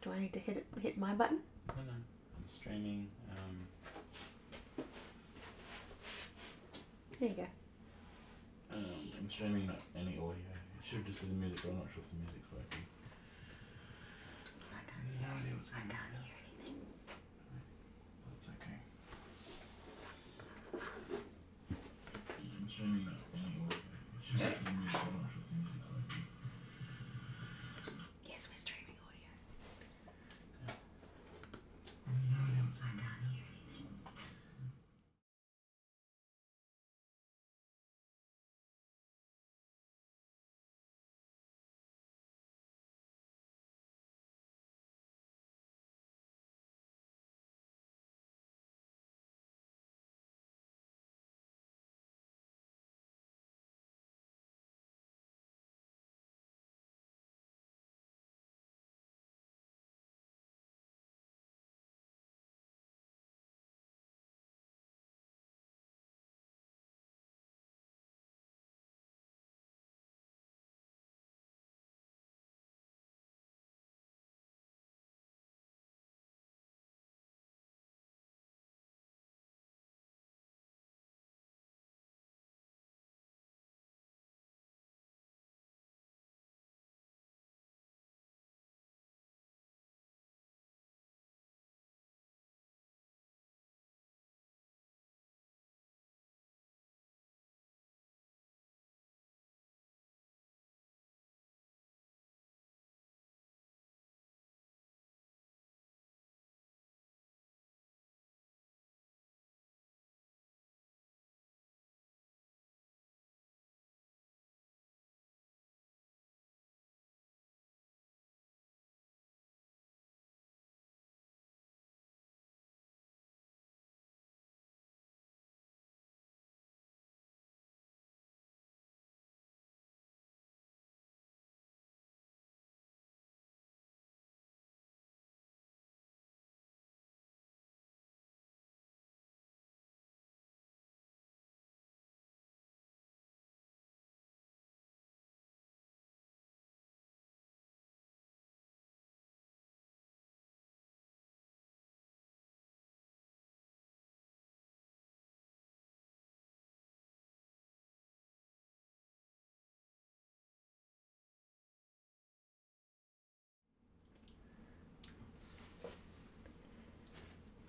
Do I need to hit my button? No, I'm streaming. There you go. I'm streaming not any audio. It should just be the music, but I'm not sure if the music's working. I can't hear anything. That's okay. I'm streaming not any audio. It should just be the music, but I'm not sure if the music's working. Yes, we're streaming audio. Yeah. I can't hear anything.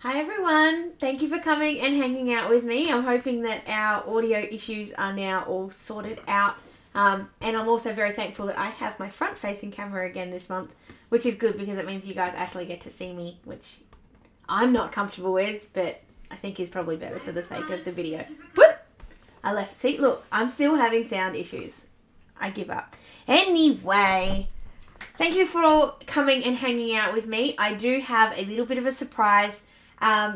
Hi everyone, thank you for coming and hanging out with me. I'm hoping that our audio issues are now all sorted out, and I'm also very thankful that I have my front facing camera again this month, which is good because it means you guys actually get to see me, which I'm not comfortable with, but I think is probably better for the sake of the video. Whoop! I left. See, look, I'm still having sound issues. I give up. Anyway, thank you for all coming and hanging out with me. I do have a little bit of a surprise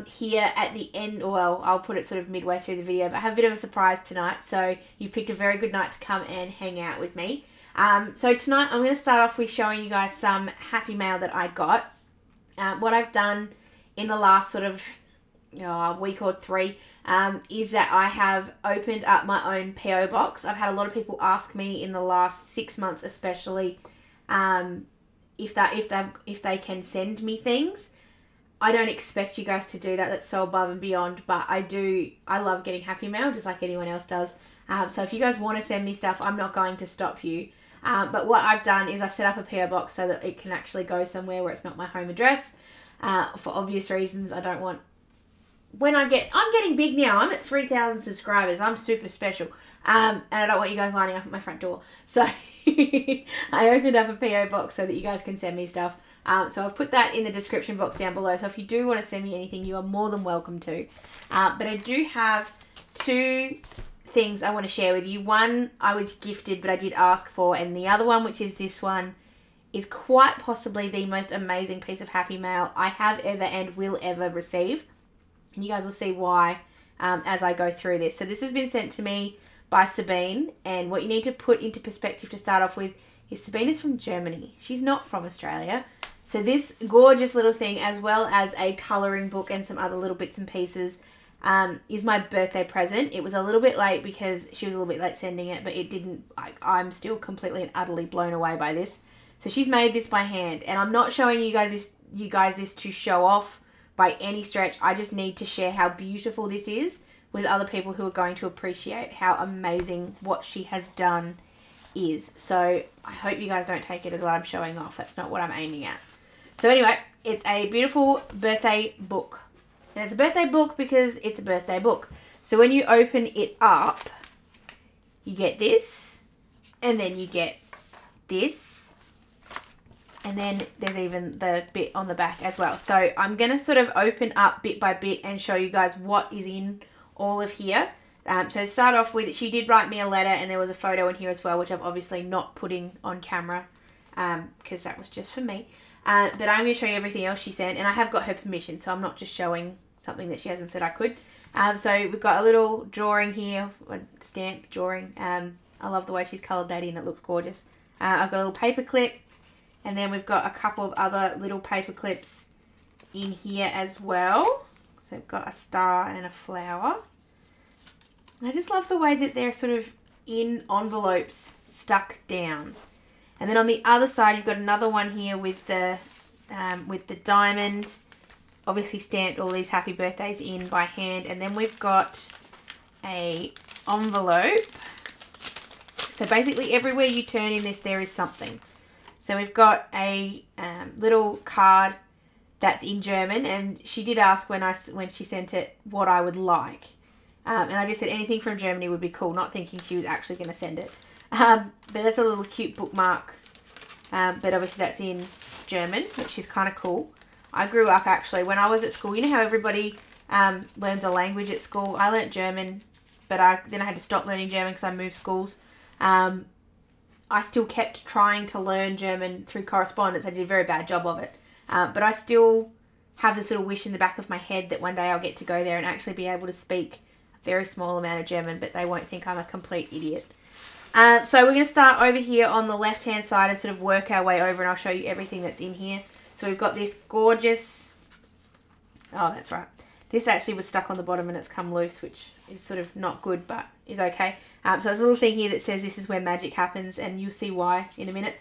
here at the end. Well, I'll put it sort of midway through the video, but I have a bit of a surprise tonight. So you've picked a very good night to come and hang out with me. So tonight I'm going to start off with showing you guys some happy mail that I got. What I've done in the last sort of week or three is that I have opened up my own PO box. I've had a lot of people ask me in the last 6 months especially if they can send me things. I don't expect you guys to do that. That's so above and beyond, but I love getting happy mail just like anyone else does. So if you guys want to send me stuff, I'm not going to stop you. But what I've done is I've set up a PO box so that it can actually go somewhere where it's not my home address. For obvious reasons, I don't want... I'm getting big now. I'm at 3,000 subscribers. I'm super special. And I don't want you guys lining up at my front door. So I opened up a PO box so that you guys can send me stuff. So I've put that in the description box down below. So if you do want to send me anything, you are more than welcome to. But I do have 2 things I want to share with you. One I was gifted, but I did ask for. And the other one, which is this one, is quite possibly the most amazing piece of happy mail I have ever and will ever receive. And you guys will see why as I go through this. So this has been sent to me by Sabine. And what you need to put into perspective to start off with is Sabine is from Germany. She's not from Australia. So this gorgeous little thing, as well as a colouring book and some other little bits and pieces, is my birthday present. It was a little bit late because she was a little bit late sending it, but it didn't, I'm still completely and utterly blown away by this. So she's made this by hand, and I'm not showing you guys this to show off by any stretch. I just need to share how beautiful this is with other people who are going to appreciate how amazing what she has done is. So I hope you guys don't take it as what I'm showing off. That's not what I'm aiming at. So anyway, it's a beautiful birthday book. And it's a birthday book because it's a birthday book. So when you open it up, you get this, and then you get this, and then there's even the bit on the back as well. So I'm going to sort of open up bit by bit and show you guys what is in all of here. So to start off with, she did write me a letter, and there was a photo in here as well, which I'm obviously not putting on camera because that was just for me. But I'm going to show you everything else she sent, and I have got her permission, so I'm not just showing something that she hasn't said I could. So we've got a little drawing here, a stamp drawing. I love the way she's coloured that in. It looks gorgeous. I've got a little paper clip, and then we've got a couple of other little paper clips in here as well. So we've got a star and a flower. And I just love the way that they're sort of in envelopes stuck down. And then on the other side, you've got another one here with the diamond, obviously stamped all these happy birthdays in by hand. And then we've got a envelope. So basically everywhere you turn in this, there is something. So we've got a little card that's in German, and she did ask when she sent it what I would like. And I just said anything from Germany would be cool, not thinking she was actually going to send it. But that's a little cute bookmark. But obviously that's in German, which is kind of cool. I grew up actually, when I was at school, you know how everybody learns a language at school? I learnt German, but then I had to stop learning German because I moved schools. I still kept trying to learn German through correspondence. I did a very bad job of it. But I still have this little wish in the back of my head that one day I'll get to go there and actually be able to speak very small amount of German, but they won't think I'm a complete idiot. So we're going to start over here on the left hand side and sort of work our way over, and I'll show you everything that's in here. So we've got this gorgeous, oh that's right, this actually was stuck on the bottom and it's come loose, which is sort of not good but is okay. So there's a little thing here that says this is where magic happens, and you'll see why in a minute.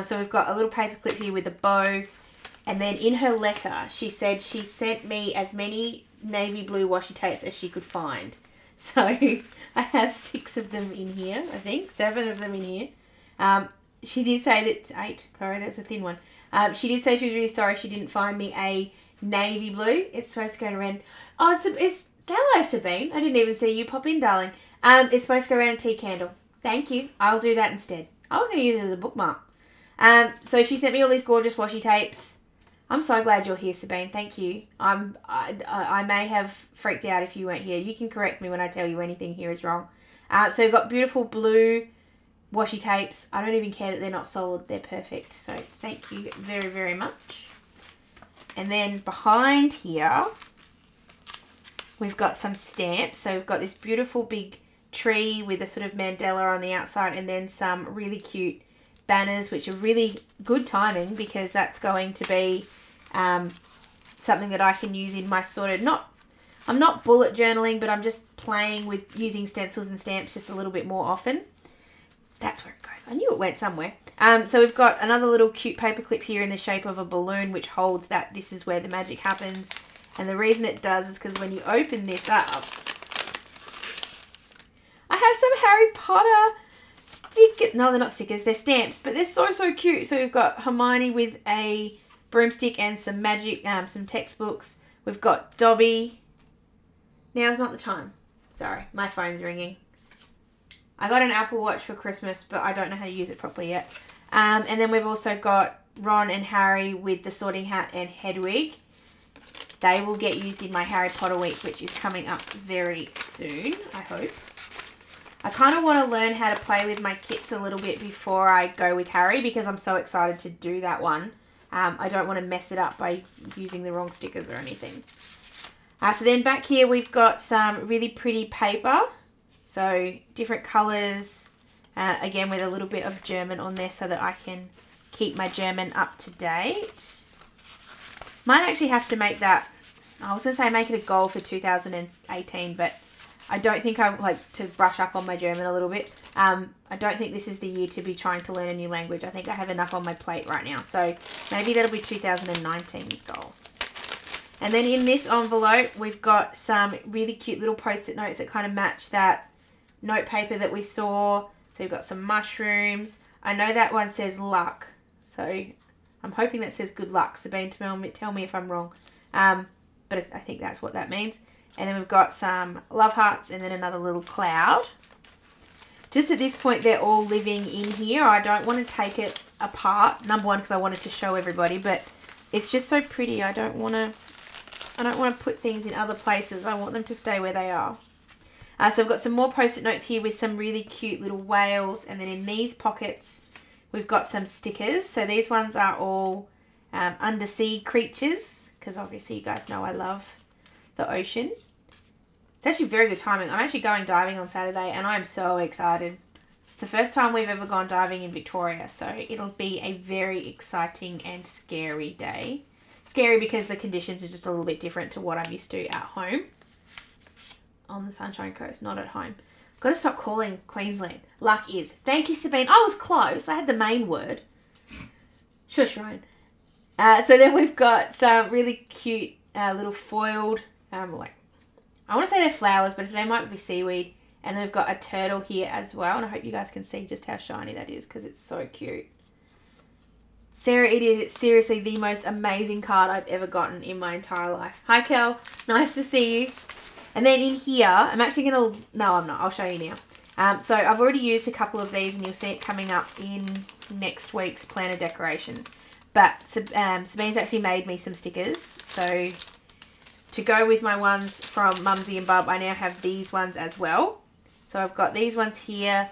So we've got a little paper clip here with a bow, and then in her letter she said she sent me as many navy blue washi tapes as she could find. So I have 6 of them in here, I think. 7 of them in here. She did say that, 8, Corey, that's a thin one. She did say she was really sorry she didn't find me a navy blue. It's supposed to go around, oh, it's hello Sabine. I didn't even see you pop in, darling. It's supposed to go around a tea candle. Thank you. I'll do that instead. I was going to use it as a bookmark. So she sent me all these gorgeous washi tapes. I'm so glad you're here, Sabine. Thank you. I may have freaked out if you weren't here. You can correct me when I tell you anything here is wrong. So we've got beautiful blue washi tapes. I don't even care that they're not solid. They're perfect. So thank you very, very much. And then behind here, we've got some stamps. So we've got this beautiful big tree with a sort of mandala on the outside, and then some really cute banners, which are really good timing because that's going to be something that I can use in my sort of, I'm not bullet journaling, but I'm just playing with using stencils and stamps just a little bit more often. That's where it goes. I knew it went somewhere. So we've got another little cute paper clip here in the shape of a balloon, which holds that this is where the magic happens. And the reason it does is because when you open this up, I have some Harry Potter stickers. No, they're not stickers. They're stamps, but they're so, so cute. So we've got Hermione with a broomstick and some magic, some textbooks. We've got Dobby. Now is not the time. Sorry, my phone's ringing. I got an Apple Watch for Christmas, but I don't know how to use it properly yet. And then we've also got Ron and Harry with the sorting hat and Hedwig. They will get used in my Harry Potter week, which is coming up very soon, I hope. I kind of want to learn how to play with my kits a little bit before I go with Harry because I'm so excited to do that one. I don't want to mess it up by using the wrong stickers or anything. So then back here we've got some really pretty paper. So different colours, again with a little bit of German on there so that I can keep my German up to date. Might actually have to make that, I was going to say make it a goal for 2018, but I don't think I like to brush up on my German a little bit. I don't think this is the year to be trying to learn a new language. I think I have enough on my plate right now. So maybe that'll be 2019's goal. And then in this envelope, we've got some really cute little post-it notes that kind of match that note paper that we saw. So we've got some mushrooms. I know that one says luck. So I'm hoping that says good luck. Sabine, tell me if I'm wrong. But I think that's what that means. And then we've got some love hearts and then another little cloud. Just at this point, they're all living in here. I don't want to take it apart. Number one, because I wanted to show everybody, but it's just so pretty. I don't want to put things in other places. I want them to stay where they are. So I've got some more post-it notes here with some really cute little whales. And then in these pockets, we've got some stickers. So these ones are all undersea creatures, because obviously you guys know I love the ocean. It's actually very good timing. I'm actually going diving on Saturday and I'm so excited. It's the first time we've ever gone diving in Victoria, so it'll be a very exciting and scary day. Scary because the conditions are just a little bit different to what I'm used to at home. On the Sunshine Coast, not at home. I've got to stop calling Queensland. Luck is. Thank you, Sabine. I was close. I had the main word. Shush, Ryan. So then we've got some really cute little foiled, like, I want to say they're flowers, but they might be seaweed. And then we've got a turtle here as well. And I hope you guys can see just how shiny that is because it's so cute. Sarah, it is seriously the most amazing card I've ever gotten in my entire life. Hi, Kel. Nice to see you. And then in here, I'm actually going to... No, I'm not. I'll show you now. So I've already used a couple of these and you'll see it coming up in next week's planner decoration. But Sabine's actually made me some stickers. So to go with my ones from Mumsy and Bub, I now have these ones as well. So I've got these ones here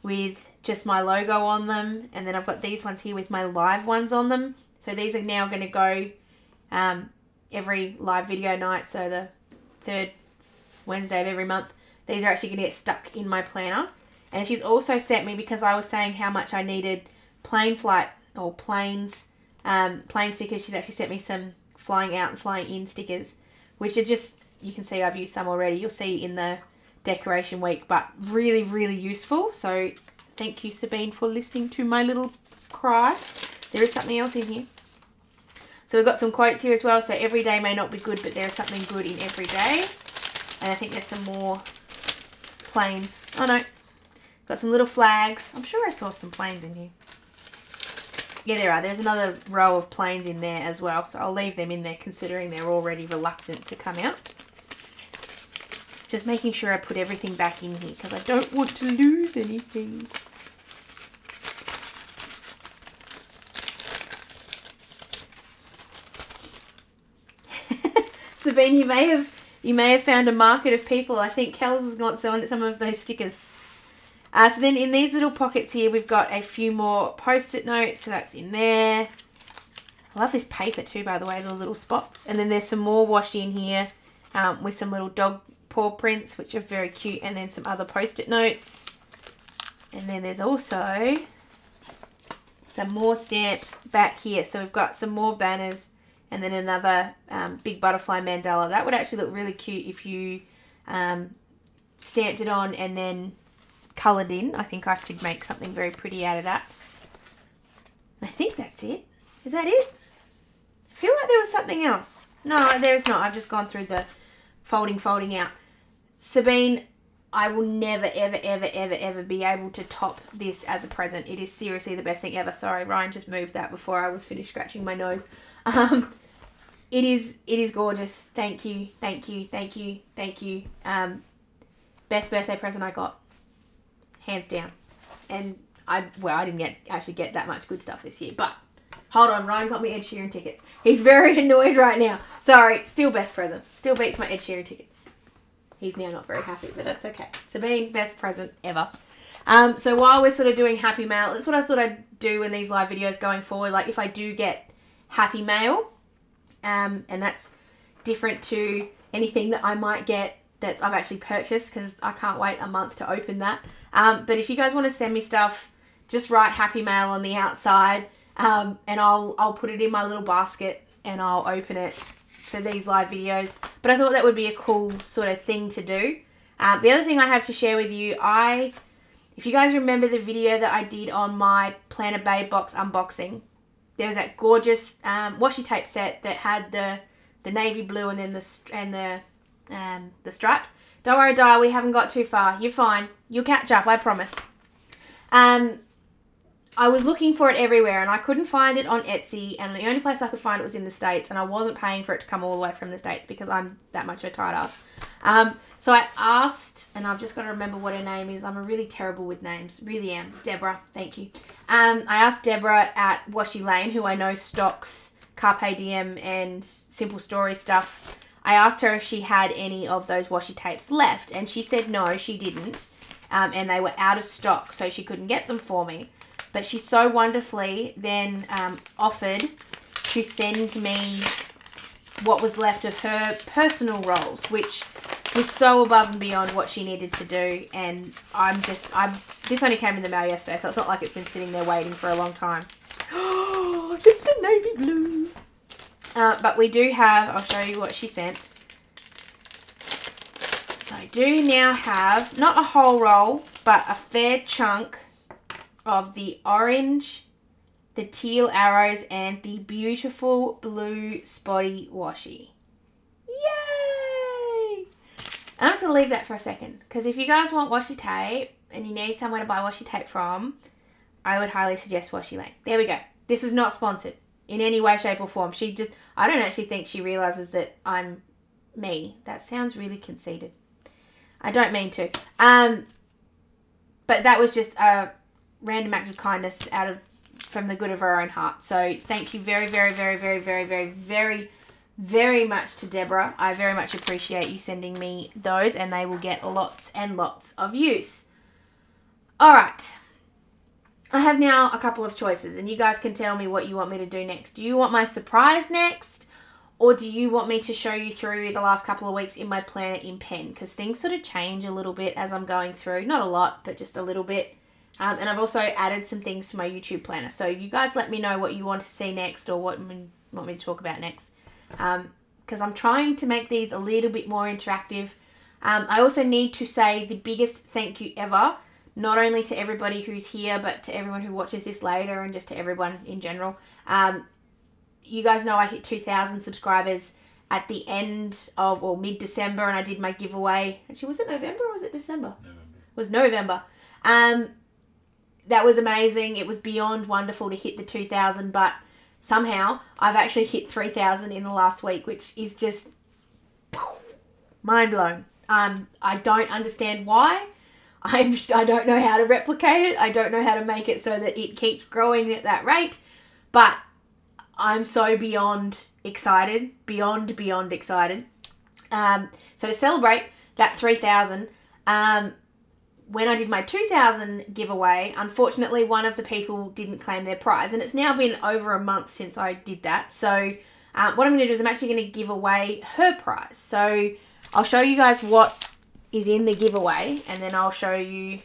with just my logo on them. And then I've got these ones here with my live ones on them. So these are now going to go every live video night. So the third Wednesday of every month. These are actually going to get stuck in my planner. And she's also sent me, because I was saying how much I needed plane flight or planes, plane stickers. She's actually sent me some flying out and flying in stickers, which are just, you can see I've used some already. You'll see in the decoration week, but really, really useful. So thank you, Sabine, for listening to my little cry. There is something else in here. So we've got some quotes here as well. So every day may not be good, but there is something good in every day. And I think there's some more planes. Oh no, got some little flags. I'm sure I saw some planes in here. Yeah, there are. There's another row of planes in there as well. So I'll leave them in there considering they're already reluctant to come out. Just making sure I put everything back in here because I don't want to lose anything. Sabine, you may have found a market of people. I think Kel's has got some of those stickers. So then in these little pockets here, we've got a few more post-it notes. So that's in there. I love this paper too, by the way, the little spots. And then there's some more washi in here with some little dog paw prints, which are very cute. And then some other post-it notes. And then there's also some more stamps back here. So we've got some more banners. And then another big butterfly mandala. That would actually look really cute if you stamped it on and then coloured in. I think I could make something very pretty out of that. I think that's it. Is that it? I feel like there was something else. No, there's not. I've just gone through the folding out. Sabine, I will never, ever, ever, ever, ever be able to top this as a present. It is seriously the best thing ever. Sorry, Ryan just moved that before I was finished scratching my nose. It is gorgeous. Thank you, thank you, thank you, thank you. Best birthday present I got, hands down. And I didn't actually get that much good stuff this year, but hold on, Ryan got me Ed Sheeran tickets. He's very annoyed right now. Sorry, still best present. Still beats my Ed Sheeran tickets. He's now not very happy, but that's okay. Sabine, best present ever. So while we're sort of doing happy mail, that's what I thought I'd do in these live videos going forward. Like if I do get happy mail, and that's different to anything that I might get that I've actually purchased because I can't wait a month to open that. But if you guys want to send me stuff, just write happy mail on the outside, and I'll put it in my little basket and I'll open it for these live videos. But I thought that would be a cool sort of thing to do. The other thing I have to share with you, if you guys remember the video that I did on my Planner Babe box unboxing, there was that gorgeous washi tape set that had the navy blue and then the stripes. Don't worry, Di, we haven't got too far. You're fine. You'll catch up, I promise. I was looking for it everywhere and I couldn't find it on Etsy, and the only place I could find it was in the States, and I wasn't paying for it to come all the way from the States because I'm that much of a tight ass. So I asked, and I've just got to remember what her name is. I'm really terrible with names. Really am. Deborah. Thank you. I asked Deborah at Washi Lane, who I know stocks Carpe Diem and Simple Story stuff. I asked her if she had any of those washi tapes left, and she said no, she didn't. And they were out of stock, so she couldn't get them for me. But she so wonderfully then offered to send me what was left of her personal rolls, which was so above and beyond what she needed to do. And this only came in the mail yesterday, so it's not like it's been sitting there waiting for a long time. Oh, just the navy blue. But we do have, I'll show you what she sent. So I do now have, not a whole roll, but a fair chunk of the orange, the teal arrows, and the beautiful blue spotty washi. Yay! I'm just going to leave that for a second, because if you guys want washi tape and you need somewhere to buy washi tape from, I would highly suggest Washi Lane. There we go. This was not sponsored in any way, shape or form. I don't actually think she realizes that I'm me. That sounds really conceited. I don't mean to. But that was just a random act of kindness from the good of her own heart. So thank you very, very, very, very, very, very, very, very much to Deborah. I very much appreciate you sending me those, and they will get lots and lots of use. All right. I have now a couple of choices, and you guys can tell me what you want me to do next. Do you want my surprise next, or do you want me to show you through the last couple of weeks in my planner in pen? Because things sort of change a little bit as I'm going through. Not a lot, but just a little bit. And I've also added some things to my YouTube planner. So you guys let me know what you want to see next, or what you want me to talk about next. Because I'm trying to make these a little bit more interactive. I also need to say the biggest thank you ever, not only to everybody who's here, but to everyone who watches this later, and just to everyone in general. You guys know I hit 2,000 subscribers at the end of, or mid-December, and I did my giveaway. Actually, was it November or was it December? November. It was November. That was amazing. It was beyond wonderful to hit the 2,000, but somehow I've actually hit 3,000 in the last week, which is just mind blown. I don't understand why. I don't know how to replicate it. I don't know how to make it so that it keeps growing at that rate, but I'm so beyond excited, beyond excited. So to celebrate that 3,000, when I did my 2,000 giveaway, unfortunately one of the people didn't claim their prize, and it's now been over a month since I did that. So what I'm going to do is I'm actually going to give away her prize. So I'll show you guys what is in the giveaway, and then I'll show you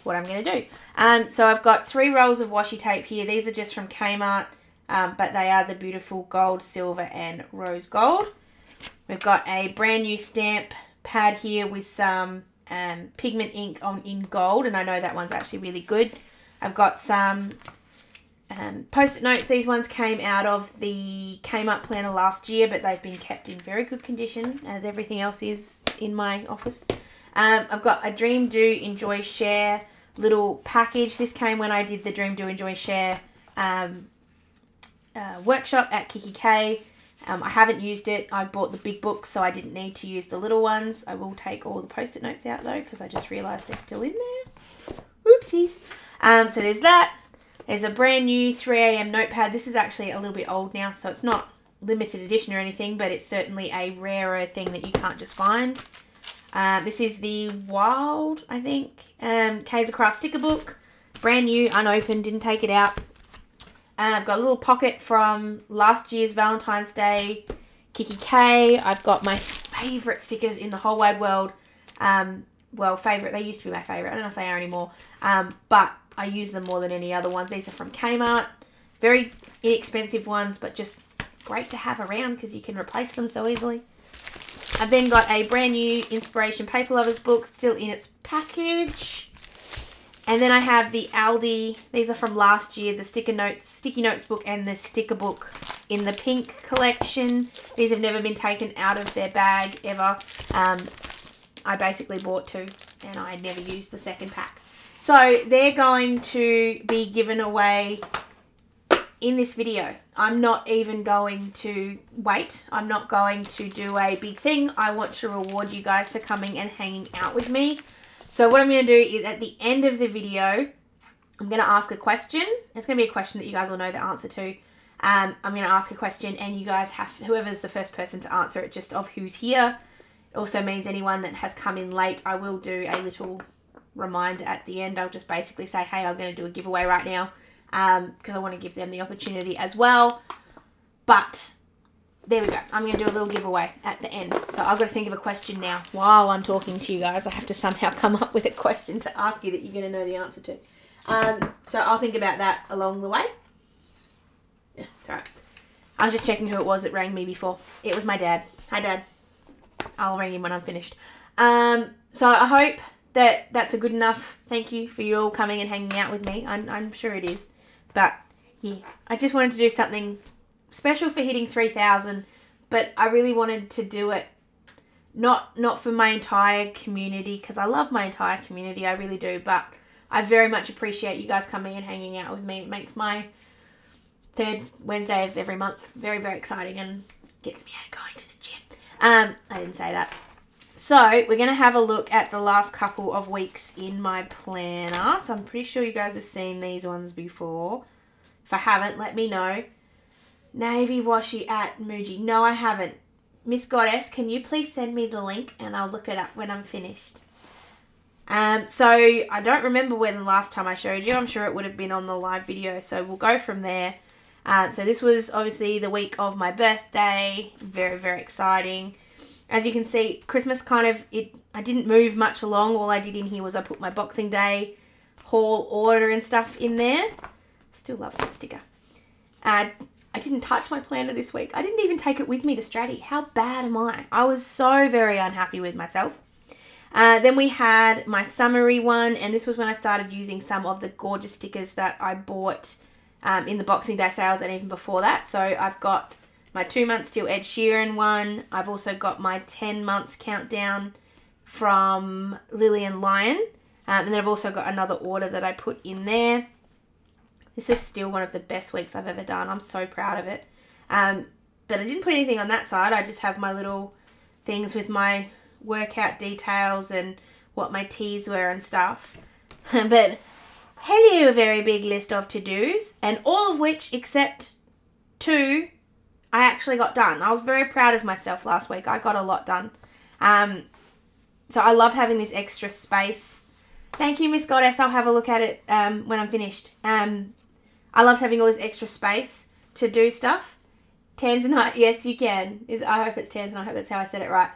what I'm going to do. So I've got 3 rolls of washi tape here. These are just from Kmart, but they are the beautiful gold, silver, and rose gold. We've got a brand new stamp pad here with some pigment ink in gold, and I know that one's actually really good. I've got some post-it notes. These ones came out of the Kmart planner last year, but they've been kept in very good condition, as everything else is in my office. I've got a Dream, Do, Enjoy, Share little package. This came when I did the Dream, Do, Enjoy, Share workshop at Kiki K. I haven't used it. I bought the big book, so I didn't need to use the little ones. I will take all the post-it notes out though, because I just realised they're still in there. Whoopsies. So there's that. There's a brand new 3 AM notepad. This is actually a little bit old now, so it's not limited edition or anything, but it's certainly a rarer thing that you can't just find. This is the Wild, I think, Kaiser Craft sticker book. Brand new, unopened, didn't take it out. I've got a little pocket from last year's Valentine's Day Kiki K. I've got my favourite stickers in the whole wide world. Well, favourite, they used to be my favourite. I don't know if they are anymore. But I use them more than any other ones. These are from Kmart. Very inexpensive ones, but just great to have around because you can replace them so easily. I've then got a brand new Inspiration Paper Lovers book still in its package. And then I have the Aldi, these are from last year, the Sticky Notes book and the sticker book in the pink collection. These have never been taken out of their bag ever. I basically bought 2 and I never used the second pack. So they're going to be given away in this video. I'm not even going to wait. I'm not going to do a big thing. I want to reward you guys for coming and hanging out with me. So what I'm going to do is at the end of the video, I'm going to ask a question. It's going to be a question that you guys will know the answer to. I'm going to ask a question and you guys have, whoever's the first person to answer it, just of who's here. It also means anyone that has come in late, I will do a little reminder at the end. I'll just basically say, hey, I'm going to do a giveaway right now because I want to give them the opportunity as well. But there we go. I'm going to do a little giveaway at the end. So I've got to think of a question now. While I'm talking to you guys, I have to somehow come up with a question to ask you that you're going to know the answer to. So I'll think about that along the way. Yeah, it's alright. I was just checking who it was that rang me before. It was my dad. Hi, Dad. I'll ring him when I'm finished. So I hope that that's a good enough thank you for you all coming and hanging out with me. I'm sure it is. But yeah, I just wanted to do something special for hitting 3,000, but I really wanted to do it not for my entire community, because I love my entire community, I really do, but I very much appreciate you guys coming and hanging out with me. It makes my 3rd Wednesday of every month very, very exciting and gets me out of going to the gym. I didn't say that. So we're going to have a look at the last couple of weeks in my planner. So I'm pretty sure you guys have seen these ones before. If I haven't, let me know. Navy washi at Muji. No, I haven't. Miss Goddess, can you please send me the link and I'll look it up when I'm finished. So I don't remember when the last time I showed you. I'm sure it would have been on the live video. So we'll go from there. So this was obviously the week of my birthday. Very, very exciting. As you can see, Christmas kind of, I didn't move much along. All I did in here was I put my Boxing Day haul order and stuff in there. Still love that sticker. I didn't touch my planner this week. I didn't even take it with me to Stratty. How bad am I? I was so very unhappy with myself. Then we had my summary one, and this was when I started using some of the gorgeous stickers that I bought in the Boxing Day sales and even before that. So I've got my 2 months till Ed Sheeran one. I've also got my 10 months countdown from Lillian Lyon. And then I've also got another order that I put in there. This is still one of the best weeks I've ever done. I'm so proud of it. But I didn't put anything on that side. I just have my little things with my workout details and what my teas were and stuff. But hello, a very big list of to-dos. And all of which, except 2, I actually got done. I was very proud of myself last week. I got a lot done. So I love having this extra space. Thank you, Miss Goddess. I'll have a look at it when I'm finished. I loved having all this extra space to do stuff. Tanzanite, yes, you can. I hope it's Tanzanite. I hope that's how I said it right.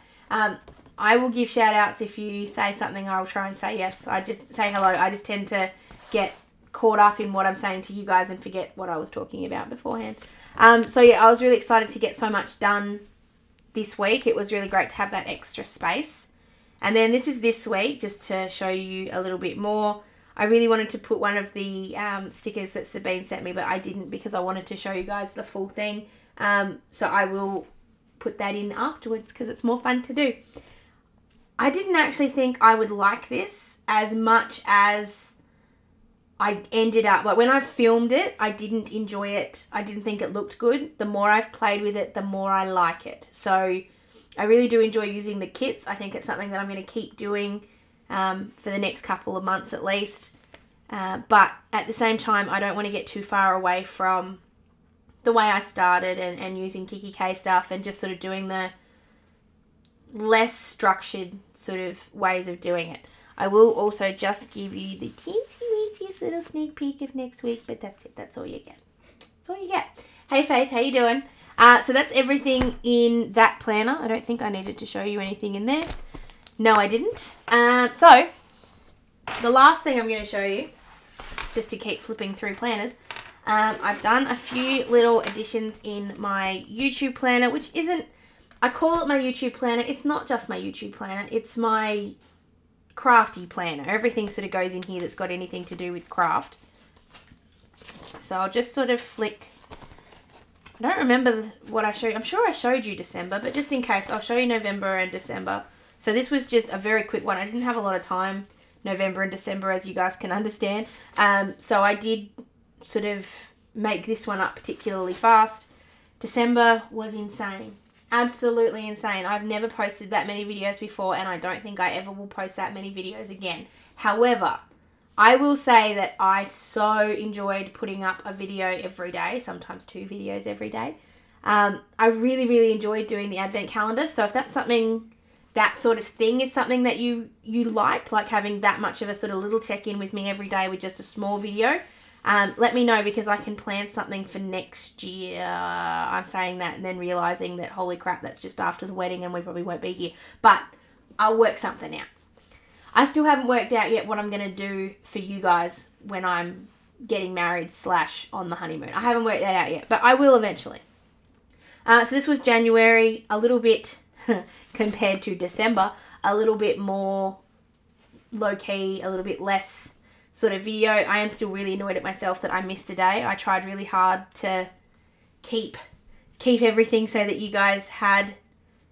I will give shout outs if you say something. I'll try and say yes. I just say hello. I just tend to get caught up in what I'm saying to you guys and forget what I was talking about beforehand. So yeah, I was really excited to get so much done this week. It was really great to have that extra space. And then this is this week, just to show you a little bit more. I really wanted to put one of the stickers that Sabine sent me, but I didn't because I wanted to show you guys the full thing. So I will put that in afterwards because it's more fun to do. I didn't actually think I would like this as much as I ended up. But when I filmed it, I didn't enjoy it. I didn't think it looked good. The more I've played with it, the more I like it. So I really do enjoy using the kits. I think it's something that I'm going to keep doing for the next couple of months at least. But at the same time, I don't want to get too far away from the way I started and using Kiki K stuff and just sort of doing the less structured sort of ways of doing it. I will also just give you the teensy-weensy little sneak peek of next week, but that's it. That's all you get. That's all you get. Hey, Faith, how you doing? So that's everything in that planner. I don't think I needed to show you anything in there. No, I didn't. So the last thing I'm going to show you, just to keep flipping through planners, I've done a few little additions in my YouTube planner, which isn't I call it my YouTube planner. It's not just my YouTube planner. It's my crafty planner. Everything sort of goes in here that's got anything to do with craft. So I'll just sort of flick. I don't remember what I showed. I'm sure I showed you December, but just in case, I'll show you November and December. So this was just a very quick one. I didn't have a lot of time, November and December, as you guys can understand. So I did sort of make this one up particularly fast. December was insane. Absolutely insane. I've never posted that many videos before, and I don't think I ever will post that many videos again. However, I will say that I so enjoyed putting up a video every day, sometimes 2 videos every day. I really, really enjoyed doing the advent calendar. So if that's something, that sort of thing is something that you liked, like having that much of a sort of little check-in with me every day with just a small video, let me know, because I can plan something for next year. I'm saying that and then realizing that, holy crap, that's just after the wedding and we probably won't be here. But I'll work something out. I still haven't worked out yet what I'm going to do for you guys when I'm getting married / on the honeymoon. I haven't worked that out yet, but I will eventually. So this was January, a little bit, compared to December, a little bit more low-key, a little bit less sort of video. I am still really annoyed at myself that I missed a day. I tried really hard to keep everything so that you guys had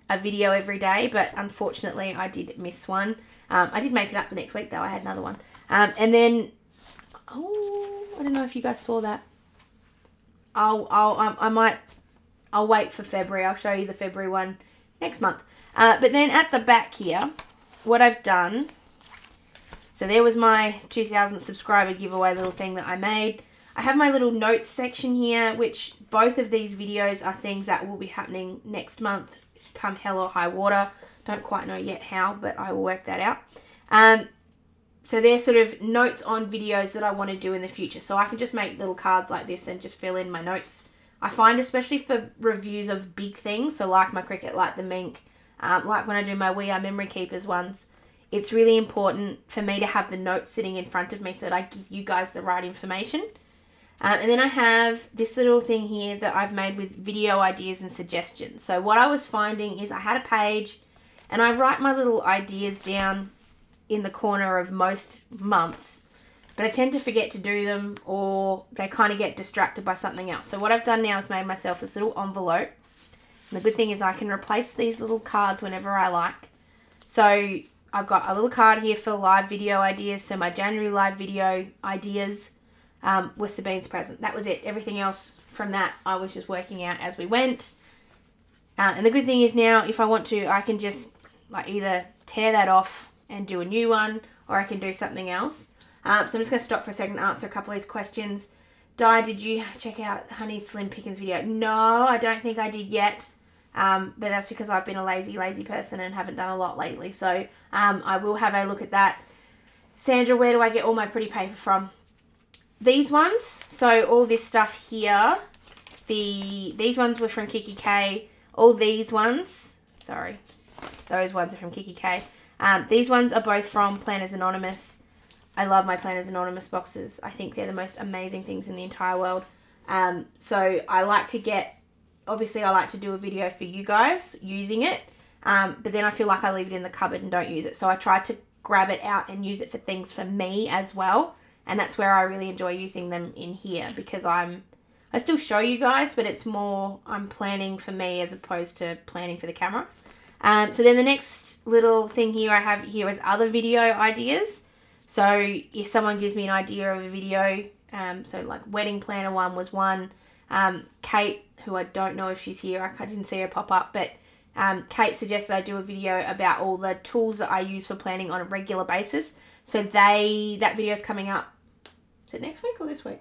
a video every day, but unfortunately I did miss one. I did make it up the next week though. I had another one. And then, oh, I don't know if you guys saw that. I'll wait for February. I'll show you the February one next month. But then at the back here, what I've done, so there was my 2,000 subscriber giveaway little thing that I made. I have my little notes section here, which both of these videos are things that will be happening next month, come hell or high water. Don't quite know yet how, but I will work that out. So they're sort of notes on videos that I want to do in the future. So I can just make little cards like this and just fill in my notes. I find, especially for reviews of big things, so like my Cricut, like the mink, like when I do my We Are Memory Keepers ones, it's really important for me to have the notes sitting in front of me so that I give you guys the right information. And then I have this little thing here that I've made with video ideas and suggestions. So what I was finding is I had a page and I write my little ideas down in the corner of most months, but I tend to forget to do them, or they kind of get distracted by something else. So what I've done now is made myself this little envelope. And the good thing is I can replace these little cards whenever I like. So I've got a little card here for live video ideas. So my January live video ideas was Sabine's present. That was it. Everything else from that I was just working out as we went. And the good thing is now, if I want to, I can just like either tear that off and do a new one, or I can do something else. So I'm just going to stop for a second and answer a couple of these questions. Di, did you check out Honey's Slim Pickens video? No, I don't think I did yet. But that's because I've been a lazy person and haven't done a lot lately. So I will have a look at that. Sandra, where do I get all my pretty paper from? These ones. So all this stuff here. These ones were from Kiki K. All these ones. Sorry. Those ones are from Kiki K. These ones are both from Planners Anonymous. I love my Planners Anonymous boxes. I think they're the most amazing things in the entire world. So I like to get, obviously I like to do a video for you guys using it. But then I feel like I leave it in the cupboard and don't use it. So I try to grab it out and use it for things for me as well. And that's where I really enjoy using them in here, because I still show you guys, but it's more I'm planning for me as opposed to planning for the camera. So then the next little thing here I have here is other video ideas. So if someone gives me an idea of a video, so like wedding planner one was one. Kate, who I don't know if she's here, I didn't see her pop up, but Kate suggested I do a video about all the tools that I use for planning on a regular basis. So that video is coming up. Is it next week or this week?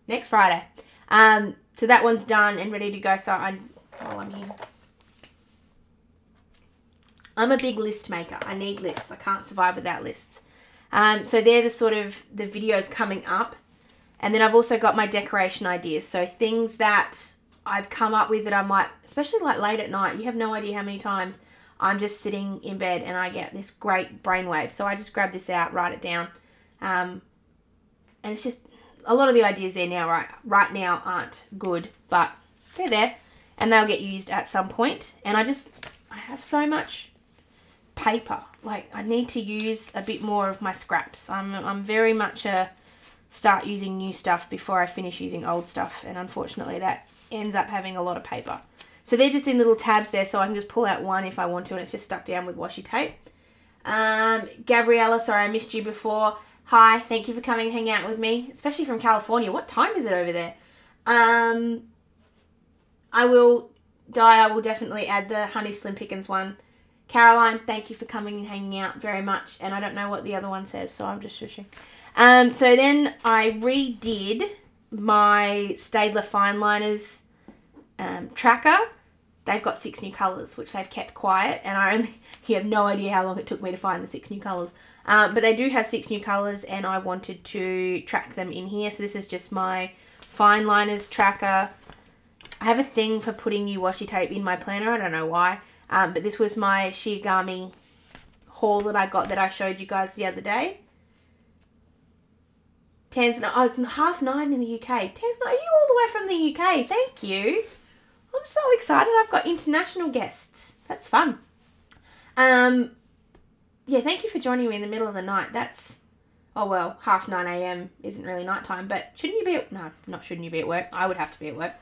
Next Friday. So that one's done and ready to go. So I'm here. I'm a big list maker. I need lists. I can't survive without lists. So they're the sort of the videos coming up. And then I've also got my decoration ideas. So things that I've come up with that I might, especially like late at night, you have no idea how many times I'm just sitting in bed and I get this great brainwave. So I just grab this out, write it down. And it's just, a lot of the ideas there now, right now aren't good, but they're there. and they'll get used at some point. And I have so much paper. Like, I need to use a bit more of my scraps. I'm very much a start using new stuff before I finish using old stuff, and unfortunately that ends up having a lot of paper. So they're just in little tabs there, so I can just pull out one if I want to, and it's just stuck down with washi tape. Gabriella, sorry I missed you before. Hi, thank you for coming and hanging out with me, especially from California. What time is it over there? I will definitely add the Honey Slim Pickens one. Caroline, thank you for coming and hanging out very much. And I don't know what the other one says, so I'm just shushing. So then I redid my Staedtler Fine Liners tracker. They've got 6 new colours, which they've kept quiet. And you have no idea how long it took me to find the 6 new colours. But they do have 6 new colours, and I wanted to track them in here. So this is just my Fine Liners tracker. I have a thing for putting new washi tape in my planner. I don't know why. But this was my Shiigami haul that I got that I showed you guys the other day. Tanzania, oh, it's 9:30 in the UK. Tanzania, are you all the way from the UK? Thank you. I'm so excited. I've got international guests. That's fun. Yeah, thank you for joining me in the middle of the night. That's, oh well, 9:30 AM isn't really nighttime, but shouldn't you be at, no, not shouldn't you be at work. I would have to be at work.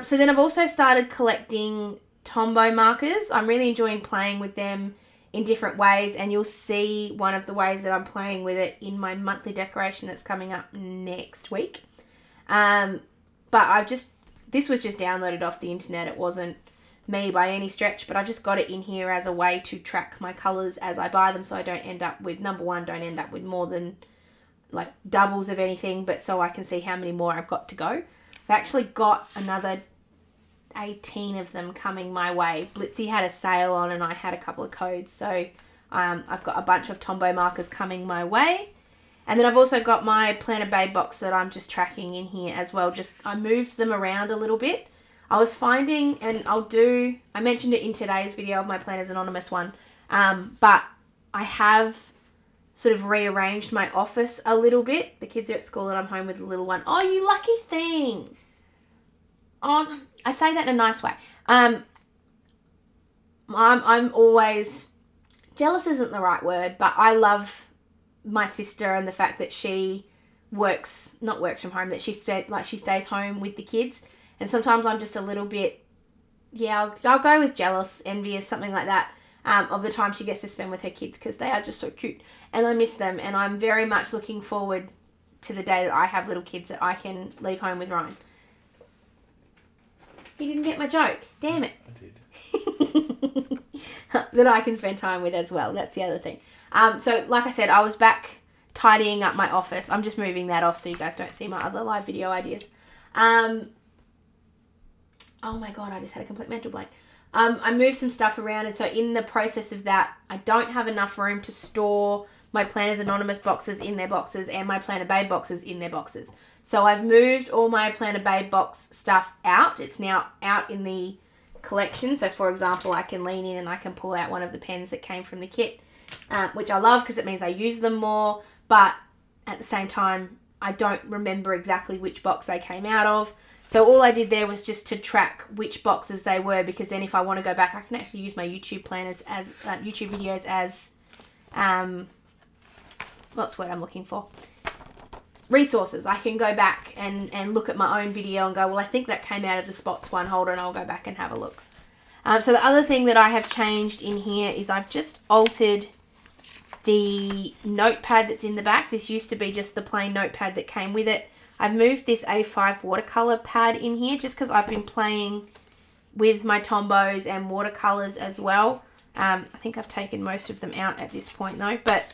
So then I've also started collecting Tombow markers. I'm really enjoying playing with them in different ways, and you'll see one of the ways that I'm playing with it in my monthly decoration that's coming up next week. But this was just downloaded off the internet. It wasn't me by any stretch, but I've just got it in here as a way to track my colours as I buy them, so I don't end up with, number one, don't end up with more than like doubles of anything, but so I can see how many more I've got to go. I've actually got another 18 of them coming my way. Blitzy had a sale on, and I had a couple of codes, so I've got a bunch of Tombow markers coming my way. And then I've also got my Planner Babe box that I'm just tracking in here as well. I moved them around a little bit. I was finding, and I mentioned it in today's video of my Planners Anonymous one, but I have sort of rearranged my office a little bit. The kids are at school and I'm home with the little one. Oh, you lucky thing. Oh, I say that in a nice way. I'm always, jealous isn't the right word, but I love my sister and the fact that she not works from home, that she stays home with the kids. And sometimes I'm just a little bit, yeah, I'll go with jealous, envious, something like that, of the time she gets to spend with her kids, because they are just so cute and I miss them. And I'm very much looking forward to the day that I have little kids that I can leave home with Ryan. You didn't get my joke. Damn it. I did. That I can spend time with as well. That's the other thing. So like I said, I was back tidying up my office. I'm just moving that off so you guys don't see my other live video ideas. Oh my God, I just had a complete mental blank. I moved some stuff around, and so in the process of that, I don't have enough room to store my Planners Anonymous boxes in their boxes and my Planner Babe boxes in their boxes. So I've moved all my Planner Babe box stuff out. It's now out in the collection. So for example, I can lean in and I can pull out one of the pens that came from the kit, which I love because it means I use them more, but at the same time, I don't remember exactly which box they came out of. So all I did there was just to track which boxes they were, because then if I want to go back, I can actually use my YouTube planners as YouTube videos as what's the word I'm looking for? Resources. I can go back and look at my own video and go, well, I think that came out of the Spots one. Hold on, I'll go back and have a look. So the other thing that I have changed in here is I've just altered the notepad that's in the back. This used to be just the plain notepad that came with it. I've moved this A5 watercolor pad in here just because I've been playing with my Tombows and watercolors as well. I think I've taken most of them out at this point though, but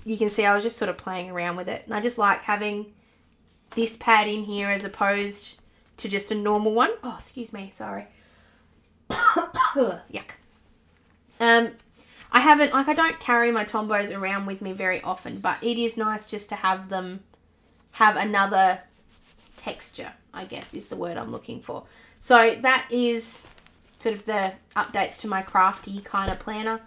you can see I was just sort of playing around with it. And I just like having this pad in here as opposed to just a normal one. Oh, excuse me, sorry. Yuck. I don't carry my Tombows around with me very often, but it is nice just to have them have another texture, I guess is the word I'm looking for. So that is sort of the updates to my crafty kind of planner.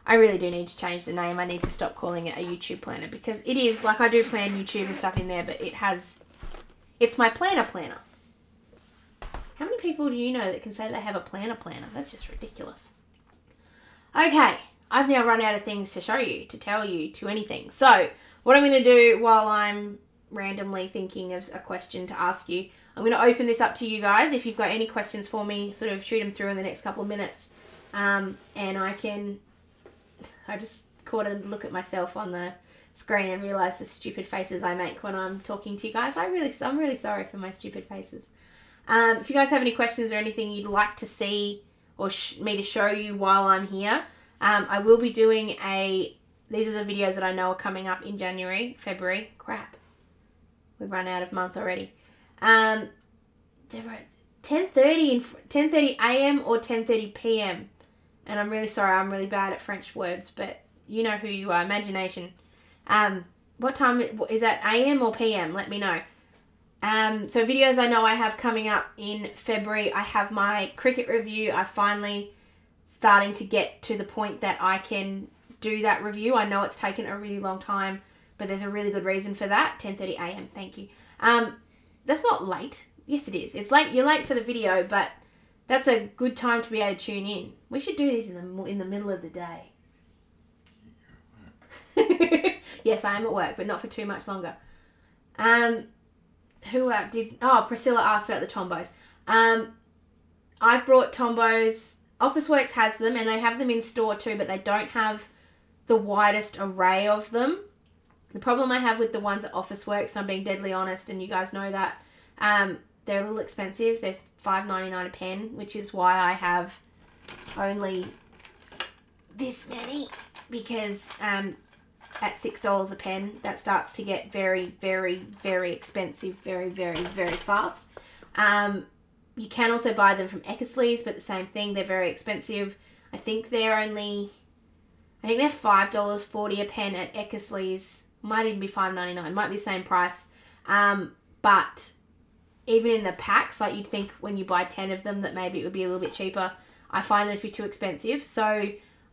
I really do need to change the name. I need to stop calling it a YouTube planner, because it is, like, I do plan YouTube and stuff in there, but it's my planner. How many people do you know that can say they have a planner? That's just ridiculous. Okay, I've now run out of things to show you, to tell you, to anything. So, what I'm going to do while I'm randomly thinking of a question to ask you, I'm going to open this up to you guys. If you've got any questions for me, sort of shoot them through in the next couple of minutes. And I just caught a look at myself on the screen and realised the stupid faces I make when I'm talking to you guys. I'm really sorry for my stupid faces. If you guys have any questions or anything you'd like to see or me to show you while I'm here, I will be doing these are the videos that I know are coming up in January, February. Crap. We've run out of month already. 10:30 a.m. or 10:30 p.m. And I'm really sorry, I'm really bad at French words, but you know who you are. Imagination. What time is that, AM or PM? Let me know. So videos I know I have coming up in February. I have my cricket review. I finally starting to get to the point that I can do that review. I know it's taken a really long time, but there's a really good reason for that. 10:30 a.m. Thank you. That's not late. Yes, it is. It's late. You're late for the video, but that's a good time to be able to tune in. We should do this in the middle of the day. Yes, I am at work, but not for too much longer. Priscilla asked about the Tombos. I've brought Tombos. Officeworks has them, and they have them in store too, but they don't have the widest array of them. The problem I have with the ones at Officeworks, and I'm being deadly honest, and you guys know that, they're a little expensive. They're $5.99 a pen, which is why I have only this many, because at $6 a pen, that starts to get very, very, very expensive very, very, very fast. You can also buy them from Eckersley's, but the same thing, they're very expensive. I think they're $5.40 a pen at Eckersley's. Might even be $5.99, might be the same price. But even in the packs, like you'd think when you buy 10 of them that maybe it would be a little bit cheaper. I find them to be too expensive. So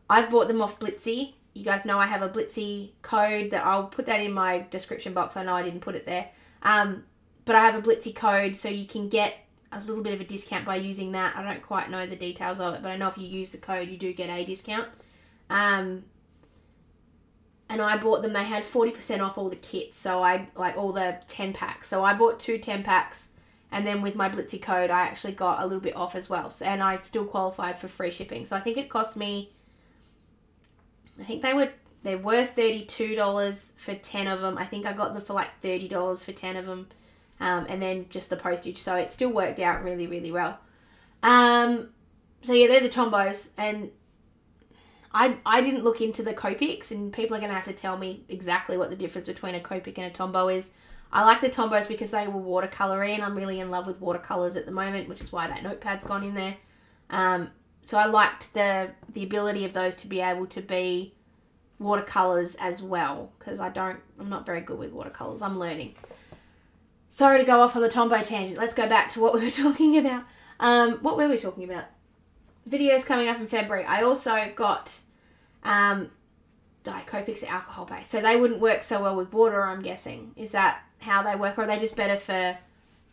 I've bought them off Blitzy. You guys know I have a Blitzy code that I'll put that in my description box. I know I didn't put it there. But I have a Blitzy code, so you can get a little bit of a discount by using that. I don't quite know the details of it, but I know if you use the code, you do get a discount. And I bought them, they had 40% off all the kits, so all the 10 packs. So I bought 2 10 packs, and then with my Blitzy code, I actually got a little bit off as well. So, and I still qualified for free shipping. So I think it cost me, I think they were $32 for 10 of them. I think I got them for like $30 for 10 of them. And then just the postage. So it still worked out really, really well. So yeah, they're the Tombos. And I didn't look into the Copics, and people are going to have to tell me exactly what the difference between a Copic and a Tombow is. I like the Tombos because they were watercolory, and I'm really in love with watercolors at the moment, which is why that notepad's gone in there. So I liked the ability of those to be able to be watercolors as well, because I'm not very good with watercolors. I'm learning. Sorry to go off on the Tombow tangent. Let's go back to what we were talking about. What were we talking about? Videos coming up in February. I also got Diet Copics are alcohol based, so they wouldn't work so well with water, I'm guessing. Is that how they work, or are they just better for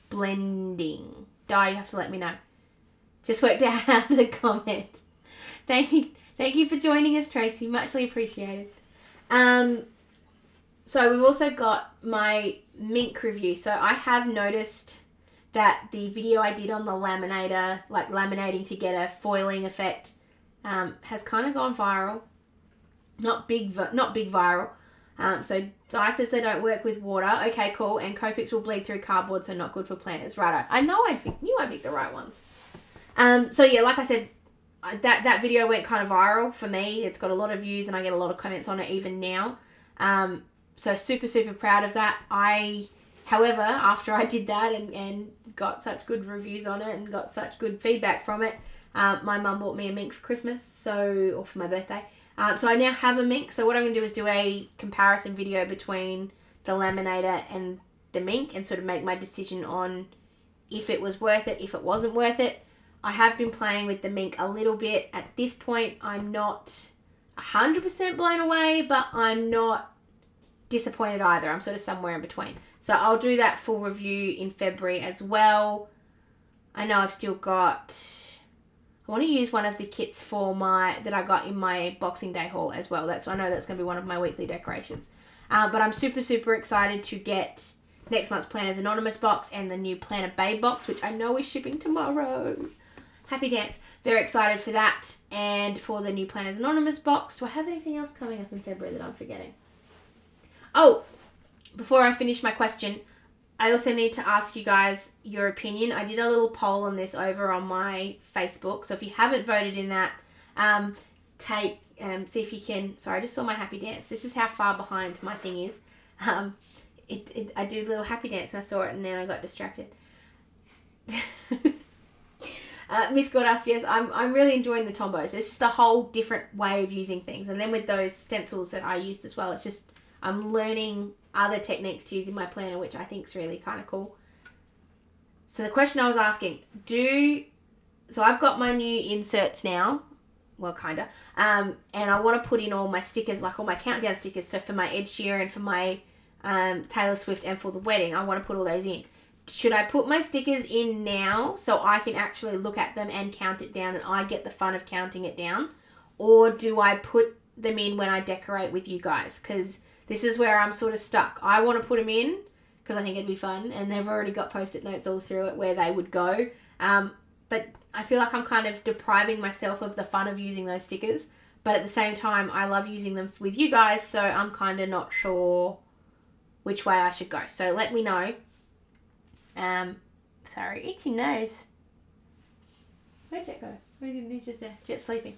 blending? You have to let me know. Just worked out how to comment. Thank you for joining us, Tracy. Muchly appreciated. So we've also got my Mink review. So I have noticed that the video I did on the laminator, like laminating to get a foiling effect, has kind of gone viral. Not big viral. So Di says they don't work with water. Okay, cool. And Copics will bleed through cardboard, so not good for planters. Righto. I knew I picked the right ones. So yeah, like I said, that video went kind of viral for me. It's got a lot of views, and I get a lot of comments on it even now. So super, super proud of that. However, after I did that and got such good reviews on it and got such good feedback from it, my mum bought me a Mink for Christmas, or for my birthday. So I now have a Mink. So what I'm going to do is do a comparison video between the laminator and the Mink and sort of make my decision on if it was worth it, if it wasn't worth it. I have been playing with the Mink a little bit. At this point, I'm not 100% blown away, but I'm not disappointed either. I'm sort of somewhere in between. So I'll do that full review in February as well. I know I've still got... I want to use one of the kits for that I got in my Boxing Day haul as well. I know that's going to be one of my weekly decorations. But I'm super, super excited to get next month's Planners Anonymous box and the new Planner Babe box, which I know is shipping tomorrow. Happy dance. Very excited for that and for the new Planners Anonymous box. Do I have anything else coming up in February that I'm forgetting? Oh, before I finish my question, I also need to ask you guys your opinion. I did a little poll on this over on my Facebook. So if you haven't voted in that, see if you can... Sorry, I just saw my happy dance. This is how far behind my thing is. I do a little happy dance and I saw it and then I got distracted. Miss Goddess, yes, I'm really enjoying the Tombos. It's just a whole different way of using things. And then with those stencils that I used as well, it's just... I'm learning other techniques to use in my planner, which I think is really kind of cool. So the question I was asking, so I've got my new inserts now, well, kinda, and I want to put in all my stickers, like all my countdown stickers. So for my Ed Sheeran and for my Taylor Swift and for the wedding, I want to put all those in. Should I put my stickers in now so I can actually look at them and count it down and I get the fun of counting it down? Or do I put them in when I decorate with you guys? Because this is where I'm sort of stuck. I want to put them in because I think it'd be fun, and they've already got post-it notes all through it where they would go. But I feel like I'm kind of depriving myself of the fun of using those stickers. But at the same time, I love using them with you guys, so I'm kind of not sure which way I should go. So let me know. Sorry, itchy nose. Where'd Jet go? He's just there. Jet's sleeping.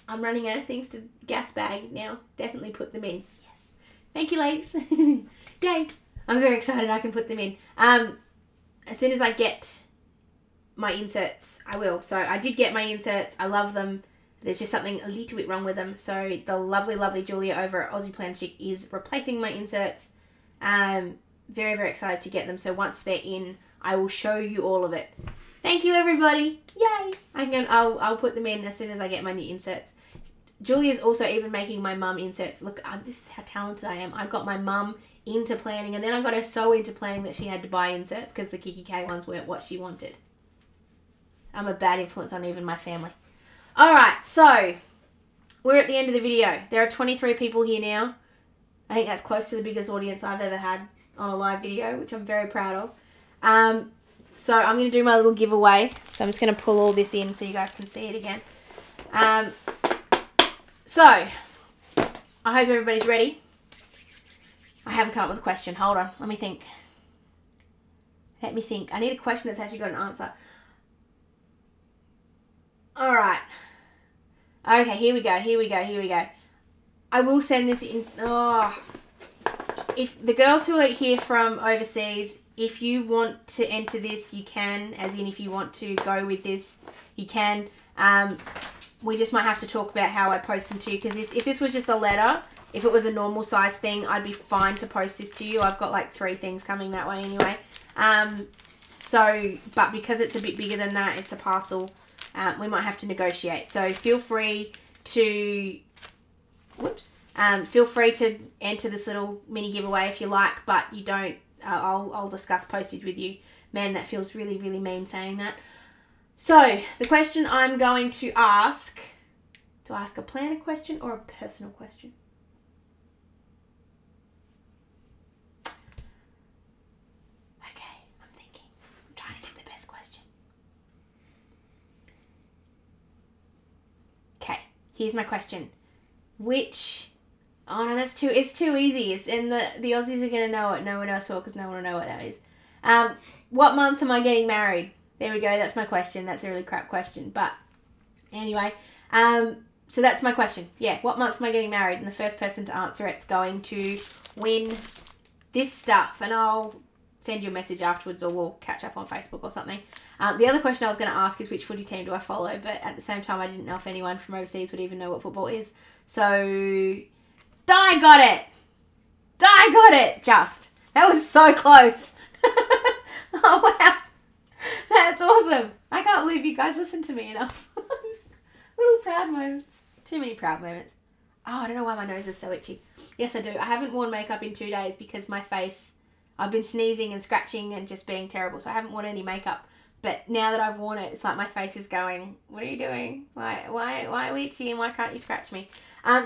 I'm running out of things to gas bag now. Definitely put them in. Yes. Thank you, ladies. Yay. I'm very excited I can put them in. As soon as I get my inserts, I will. So I did get my inserts. I love them. There's just something a little bit wrong with them. So the lovely, lovely Julia over at Aussie Plan Chic is replacing my inserts. Very, very excited to get them. So once they're in, I will show you all of it. Thank you, everybody. Yay. I'll put them in as soon as I get my new inserts. Julia's also even making my mum inserts. Look, this is how talented I am. I got my mum into planning, and then I got her so into planning that she had to buy inserts because the Kiki K ones weren't what she wanted. I'm a bad influence on even my family. Alright, so we're at the end of the video. There are 23 people here now. I think that's close to the biggest audience I've ever had on a live video, which I'm very proud of. So I'm going to do my little giveaway. So I'm just going to pull all this in so you guys can see it again. So I hope everybody's ready. I haven't come up with a question. Hold on. Let me think. I need a question that's actually got an answer. All right. Okay, here we go. I will send this in. Oh. If the girls who are here from overseas, if you want to enter this, you can. As in, if you want to go with this, you can. We just might have to talk about how I post them to you. Because if this was just a letter, if it was a normal size thing, I'd be fine to post this to you. I've got like 3 things coming that way anyway. But because it's a bit bigger than that, it's a parcel. We might have to negotiate. So feel free to... Whoops. Feel free to enter this little mini giveaway if you like, but you don't, I'll discuss postage with you. Man, that feels really, really mean saying that. So, the question I'm going to ask, do I ask a planner question or a personal question? Okay, I'm thinking. I'm trying to get the best question. Okay, here's my question. Oh no, it's too easy. And the Aussies are going to know it. No one else will, because no one will know what that is. What month am I getting married? There we go. That's my question. That's a really crap question. But anyway, so that's my question. Yeah, what month am I getting married? And the first person to answer it's going to win this stuff. And I'll send you a message afterwards, or we'll catch up on Facebook or something. The other question I was going to ask is which footy team do I follow? But at the same time, I didn't know if anyone from overseas would even know what football is. So... Di got it! Just. That was so close. Oh, wow. That's awesome. I can't believe you guys listen to me enough. Little proud moments. Too many proud moments. Oh, I don't know why my nose is so itchy. Yes, I do. I haven't worn makeup in 2 days because my face I've been sneezing and scratching and just being terrible, so I haven't worn any makeup. But now that I've worn it, it's like my face is going, what are you doing? Why are we itchy and why can't you scratch me?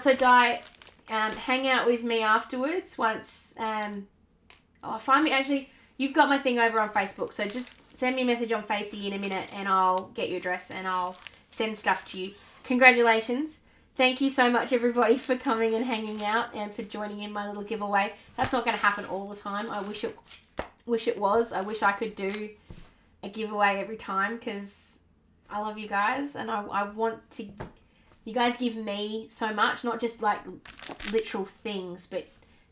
So Di, hang out with me afterwards once, find me, actually, you've got my thing over on Facebook, so just send me a message on Facey in a minute and I'll get your address and I'll send stuff to you. Congratulations. Thank you so much, everybody, for coming and hanging out and for joining in my little giveaway. That's not going to happen all the time. I wish it was. I wish I could do a giveaway every time because I love you guys and I want to... You guys give me so much, not just like literal things, but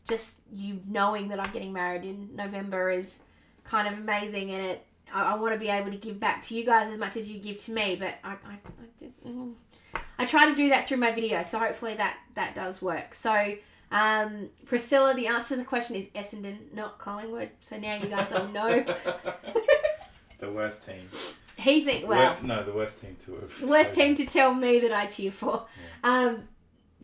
just you knowing that I'm getting married in November is kind of amazing, and I want to be able to give back to you guys as much as you give to me, but I try to do that through my videos, so hopefully that does work. So Priscilla, the answer to the question is Essendon, not Collingwood, so now you guys all know. The worst team. He think well. The worst team to have. The worst team to tell me that I cheer for. Yeah.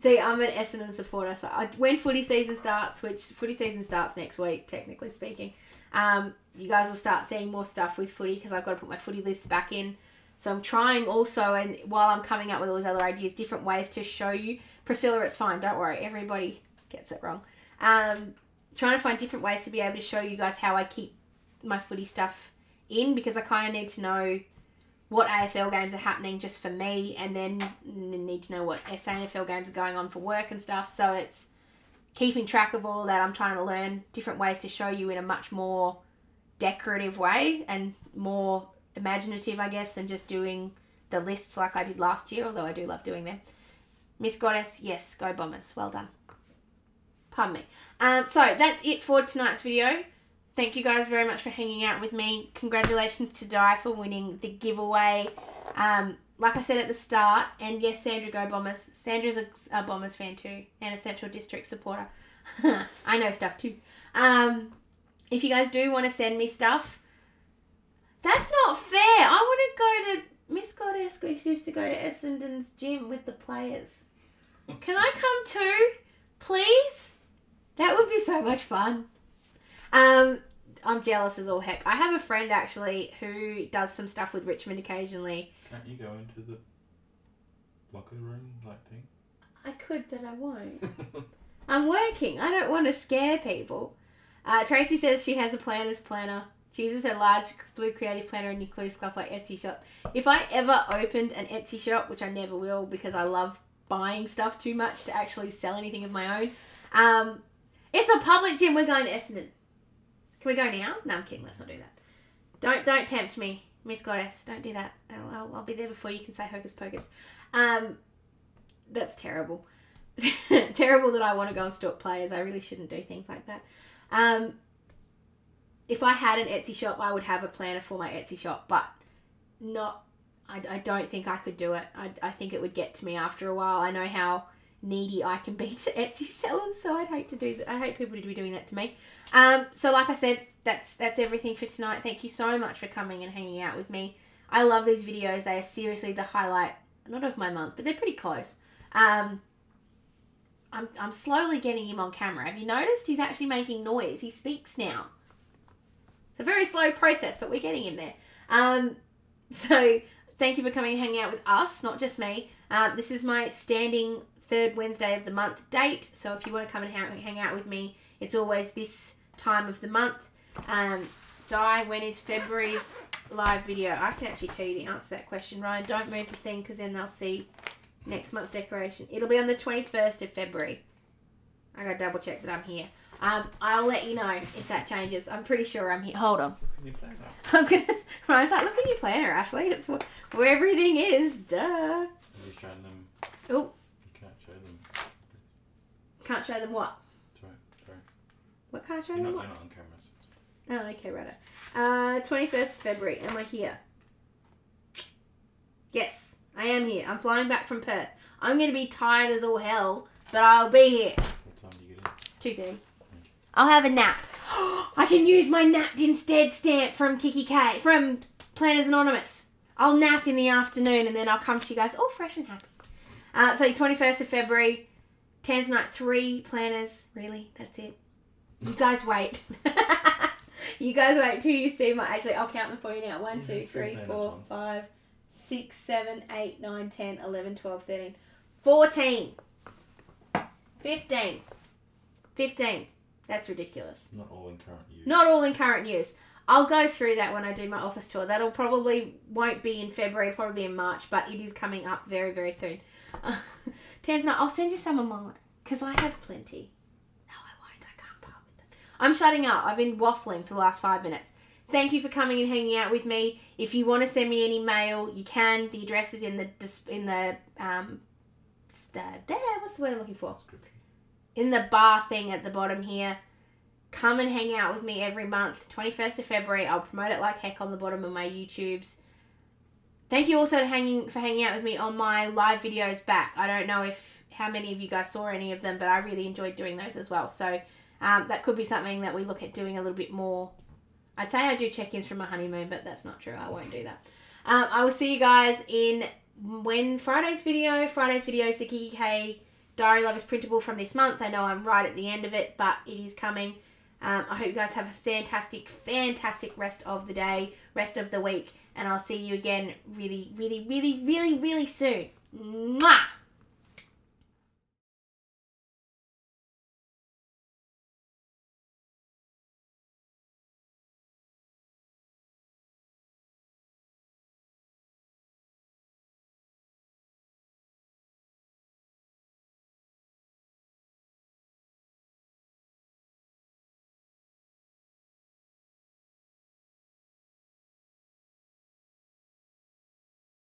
See, I'm an Essendon supporter, so when footy season starts, which footy season starts next week, technically speaking, you guys will start seeing more stuff with footy because I've got to put my footy lists back in. So I'm trying also, and while I'm coming up with all these other ideas, different ways to show you. Priscilla, it's fine, don't worry, everybody gets it wrong. Trying to find different ways to be able to show you guys how I keep my footy stuff in, because I kind of need to know what AFL games are happening just for me, and then need to know what SANFL games are going on for work and stuff. So it's keeping track of all that. I'm trying to learn different ways to show you in a much more decorative way and more imaginative, I guess, than just doing the lists like I did last year, although I do love doing them. Miss Goddess, yes, go Bombers. Well done. Pardon me. So that's it for tonight's video. Thank you guys very much for hanging out with me. Congratulations to Di for winning the giveaway. Like I said at the start, and yes, Sandra, go Bombers. Sandra's a Bombers fan too, and a Central District supporter. I know stuff too. If you guys do want to send me stuff, that's not fair. I want to go to... Miss Goddess used to go to Essendon's gym with the players. Can I come too? Please? That would be so much fun. I'm jealous as all heck. I have a friend actually who does some stuff with Richmond occasionally. Can't you go into the locker room like thing? I could, but I won't. I'm working. I don't want to scare people. Tracy says she has a planner's planner. She uses her large blue creative planner and includes stuff like Etsy shop. If I ever opened an Etsy shop, which I never will because I love buying stuff too much to actually sell anything of my own, it's a public gym. We're going to Essendon. Can we go now? No, I'm kidding. Let's not do that. Don't tempt me, Miss Goddess. Don't do that. I'll be there before you can say hocus pocus. That's terrible. Terrible that I want to go and stalk players. I really shouldn't do things like that. If I had an Etsy shop, I would have a planner for my Etsy shop, but not. I don't think I could do it. I think it would get to me after a while. I know how needy I can be to Etsy sellers, so I'd hate to do that. I hate people to be doing that to me. So like I said, that's everything for tonight. Thank you so much for coming and hanging out with me. I love these videos. They are seriously the highlight, not of my month, but they're pretty close. I'm slowly getting him on camera. Have you noticed? He's actually making noise. He speaks now. It's a very slow process, but we're getting him there. So thank you for coming and hanging out with us, not just me. This is my standing third Wednesday of the month date. So if you want to come and hang out with me, it's always this time of the month. Di, when is February's live video? I can actually tell you the answer to that question. Ryan, don't move the thing because then they'll see next month's decoration. It'll be on the 21st of February. I gotta double check that I'm here. I'll let you know if that changes. I'm pretty sure I'm here. Hold on. I was gonna. Ryan's like, look at your planner, Ashley. It's where everything is. Duh. Have you shown them? Oh. You can't show them. Can't show them what? Sorry. What can't show them what? You're not on camera. Oh, okay, right. 21st of February. Am I here? Yes, I am here. I'm flying back from Perth. I'm going to be tired as all hell, but I'll be here. What time do you get in? 2:30. I'll have a nap. I can use my napped instead stamp from Kiki K, from Planners Anonymous. I'll nap in the afternoon and then I'll come to you guys all fresh and happy. So 21st of February, Tanzanite 3 planners. Really? That's it? You guys wait. You guys wait till you see my... Actually, I'll count them for you now. 1, Yeah, 2, 3, nice 4, ones. 5, 6, 7, 8, 9, 10, 11, 12, 13, 14, 15. 15. That's ridiculous. Not all in current use. Not all in current use. I'll go through that when I do my office tour. That'll probably won't be in February, probably in March, but it is coming up very, very soon. Tansna, I'll send you some of mine because I have plenty. No, I won't. I can't part with them. I'm shutting up. I've been waffling for the last 5 minutes. Thank you for coming and hanging out with me. If you want to send me any mail, you can. The address is in the what's the word I'm looking for? In the bar thing at the bottom here. Come and hang out with me every month. 21st of February. I'll promote it like heck on the bottom of my YouTubes. Thank you also for hanging out with me on my live videos back. I don't know how many of you guys saw any of them, but I really enjoyed doing those as well. So that could be something that we look at doing a little bit more. I'd say I do check-ins from my honeymoon, but that's not true. I won't do that. I will see you guys in Friday's video. Friday's video is the Kiki K Diary Lovers printable from this month. I know I'm right at the end of it, but it is coming. I hope you guys have a fantastic, fantastic rest of the day, rest of the week, and I'll see you again really, really, really, really, really soon. Mwah!